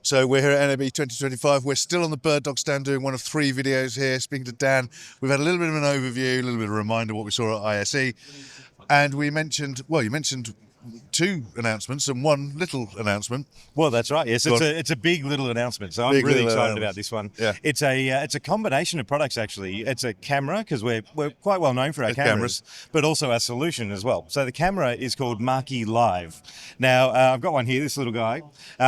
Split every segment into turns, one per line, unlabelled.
So we're here at NAB 2025. We're still on the BirdDog stand doing one of 3 videos here, speaking to Dan. We've had a little bit of an overview, a little bit of a reminder of what we saw at ISE. And we mentioned, well, you mentioned 2 announcements and 1 little announcement.
Well, that's right. Yes, it's a big little announcement. So I'm really excited about this one.
Yeah.
It's a combination of products actually. It's a camera because we're quite well known for our cameras, but also our solution as well. So the camera is called Marquee Live. Now I've got one here. This little guy.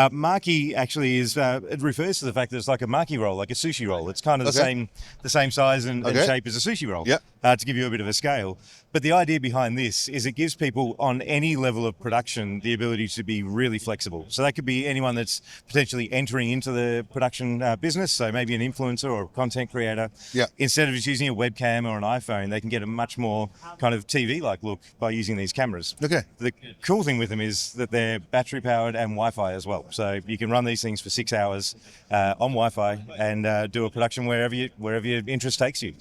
Marquee actually is. It refers to the fact that it's like a Marquee roll, like a sushi roll. It's kind of the same size and shape as a sushi roll.
Yep.
To give you a bit of a scale. But the idea behind this is it gives people on any level of production the ability to be really flexible. So that could be anyone that's potentially entering into the production business, so maybe an influencer or a content creator.
Yeah.
Instead of just using a webcam or an iPhone, they can get a much more kind of TV-like look by using these cameras.
Okay.
The cool thing with them is that they're battery-powered and Wi-Fi as well. So you can run these things for 6 hours on Wi-Fi and do a production wherever your interest takes you.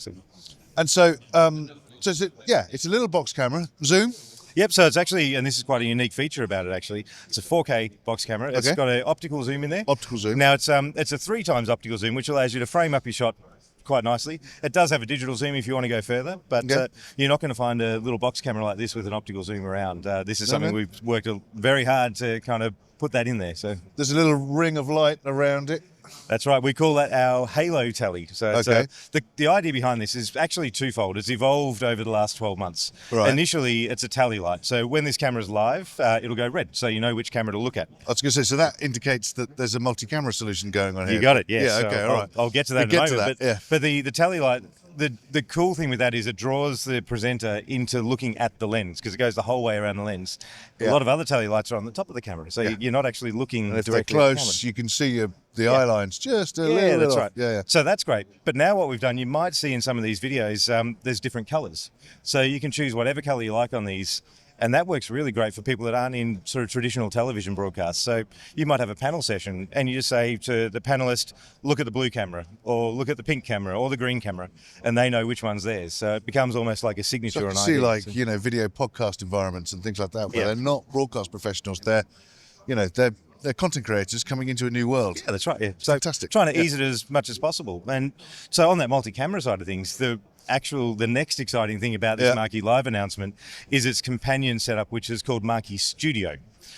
And so, it's a little box camera, zoom.
Yep, so it's actually, and this is quite a unique feature about it actually, it's a 4K box camera. It's got an optical zoom in there.
Optical zoom.
Now it's a 3 times optical zoom, which allows you to frame up your shot quite nicely. It does have a digital zoom if you want to go further, but you're not going to find a little box camera like this with an optical zoom around. This is something we've worked very hard to kind of put that in there. So
there's a little ring of light around it.
That's right. We call that our halo tally. So it's, the idea behind this is actually twofold. It's evolved over the last 12 months.
Right.
Initially, it's a tally light. So when this camera is live, it'll go red. So you know which camera to look at.
I was going to say, so that indicates that there's a multi-camera solution going on here.
You got it, yes.
Yeah,
so
okay, all right.
I'll get to that
We'll
in a moment.
yeah.
But the tally light, the cool thing with that is it draws the presenter into looking at the lens because it goes the whole way around the lens. A lot of other tally lights are on the top of the camera, so you're not actually looking
and if
directly
they're
at the
close, you can see the eye lines just a little bit
that's
off.
right.
Yeah.
So that's great. But now what we've done, you might see in some of these videos, there's different colors. So you can choose whatever color you like on these. And that works really great for people that aren't in sort of traditional television broadcasts. So you might have a panel session and you just say to the panelist, look at the blue camera or look at the pink camera or the green camera, and they know which one's theirs. So it becomes almost like a signature.
So I can see video podcast environments and things like that where they're not broadcast professionals. They're content creators coming into a new world.
Yeah, that's right. Yeah. So
fantastic.
Trying to ease it as much as possible. And so on that multi-camera side of things, the next exciting thing about this Marquee Live announcement is its companion setup, which is called MAKI Studio.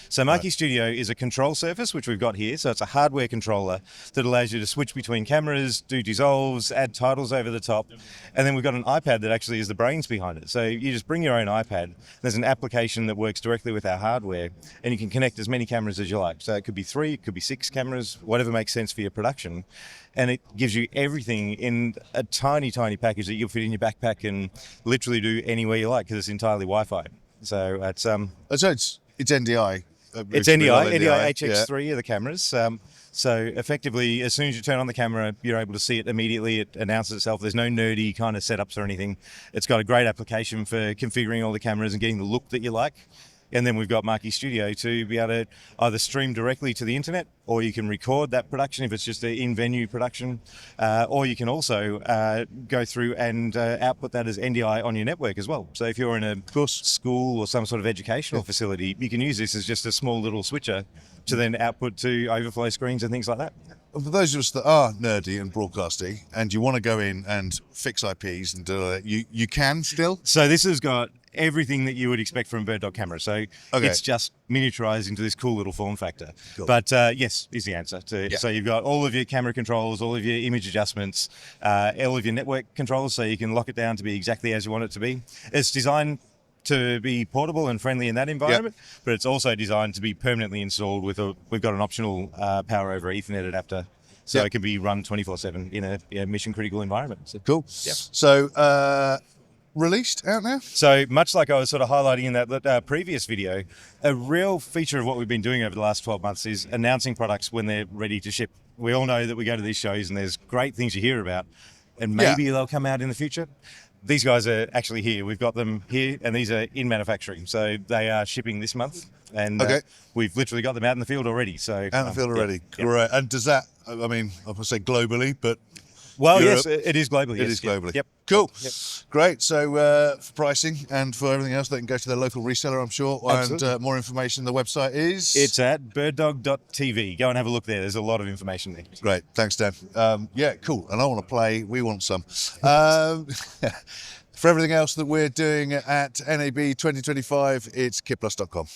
So Marquee Studio is a control surface, which we've got here. So it's a hardware controller that allows you to switch between cameras, do dissolves, add titles over the top. And then we've got an iPad that actually is the brains behind it. So you just bring your own iPad. There's an application that works directly with our hardware, and you can connect as many cameras as you like. So it could be 3, it could be 6 cameras, whatever makes sense for your production. And it gives you everything in a tiny, tiny package that you'll fit in your backpack and literally do anywhere you like because it's entirely Wi-Fi. So it's
it's NDI.
It's NDI HX3 are the cameras. So effectively, as soon as you turn on the camera, you're able to see it immediately. It announces itself. There's no nerdy kind of setups or anything. It's got a great application for configuring all the cameras and getting the look that you like. And then we've got Marquee Studio to be able to either stream directly to the internet, or you can record that production if it's just an in-venue production, or you can also go through and output that as NDI on your network as well. So if you're in a school or some sort of educational facility, you can use this as just a small little switcher to then output to overflow screens and things like that.
For those of us that are nerdy and broadcasty and you want to go in and fix IPs and do that, you can still?
So this has got everything that you would expect from a BirdDog camera. So it's just miniaturized into this cool little form factor. Cool. But yes, is the answer. So you've got all of your camera controls, all of your image adjustments, all of your network controls, so you can lock it down to be exactly as you want it to be. It's designed to be portable and friendly in that environment, but it's also designed to be permanently installed with we've got an optional power over Ethernet adapter. So it can be run 24/7 in a mission critical environment. So,
cool. Yep. So released out now?
So much like I was sort of highlighting in that previous video, a real feature of what we've been doing over the last 12 months is announcing products when they're ready to ship. We all know that we go to these shows and there's great things you hear about, and maybe they'll come out in the future. These guys are actually here. We've got them here, and these are in manufacturing. So they are shipping this month, and we've literally got them out in the field already. So
out in the field already, great. And does that, I mean, I would say globally, but
Well,
Europe?
yes, it is globally.
It
yes.
is globally.
Yep.
Cool. Great. So for pricing and for everything else, they can go to their local reseller, I'm sure.
Absolutely.
And more information, the website is?
It's at birddog.tv. Go and have a look there. There's a lot of information there.
Great. Thanks, Dan. Yeah, cool. And I want to play. We want some. For everything else that we're doing at NAB 2025, it's kitplus.com.